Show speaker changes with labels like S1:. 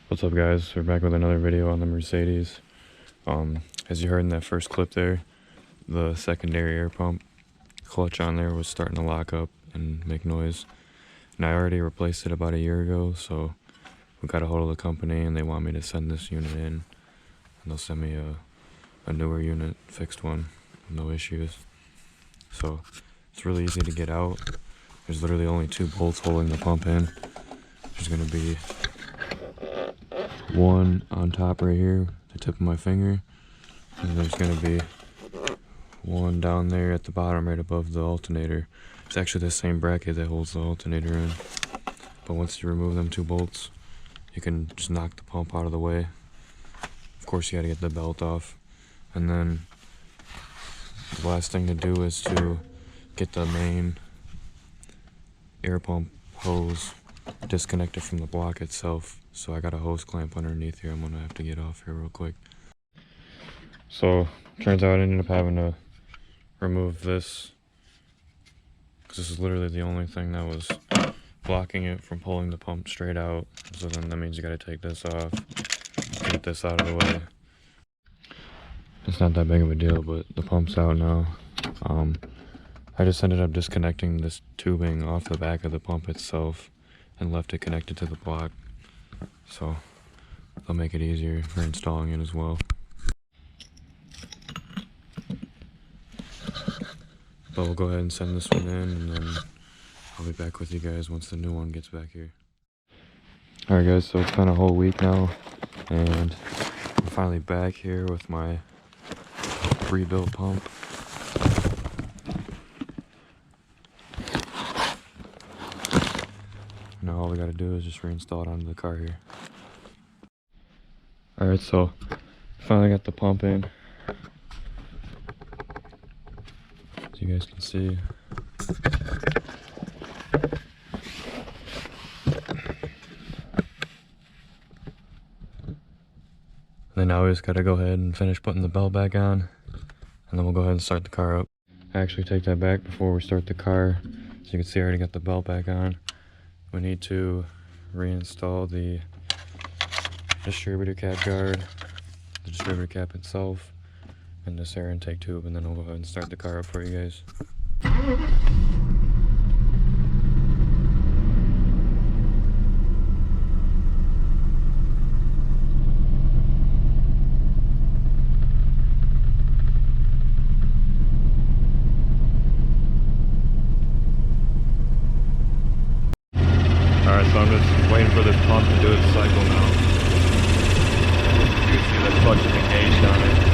S1: What's up, guys? We're back with another video on the Mercedes. As you heard in that first clip there, the secondary air pump clutch on there was starting to lock up and make noise. And I already replaced it about a year ago, so we got a hold of the company and they want me to send this unit in. And they'll send me a newer unit, fixed one, no issues. So it's really easy to get out. There's literally only 2 bolts holding the pump in. There's going to be one on top right here, the tip of my finger, and there's going to be one down there at the bottom right above the alternator. It's actually the same bracket that holds the alternator in, but once you remove them 2 bolts, you can just knock the pump out of the way. Of course, you got to get the belt off, and then the last thing to do is to get the main air pump hose disconnected from the block itself. So I got a hose clamp underneath here I'm gonna have to get off here real quick. So turns out I ended up having to remove this because this is literally the only thing that was blocking it from pulling the pump straight out. So then that means you gotta take this off, get this out of the way. It's not that big of a deal, but the pump's out now. I just ended up disconnecting this tubing off the back of the pump itself and left it connected to the block. So they'll make it easier for installing it as well. But we'll go ahead and send this one in, and then I'll be back with you guys once the new one gets back here. Alright guys, so it's been a whole week now, and I'm finally back here with my rebuilt pump. Now all we gotta do is just reinstall it onto the car here. Alright, so finally got the pump in. As you guys can see. Then now we just gotta go ahead and finish putting the belt back on, and then we'll go ahead and start the car up. I actually take that back before we start the car. As you can see, I already got the belt back on. We need to reinstall the distributor cap guard, the distributor cap itself, and this air intake tube, and then we'll go ahead and start the car up for you guys. Alright, so I'm just waiting for this pump to do its cycle now. You can see the clutch is engaged on it.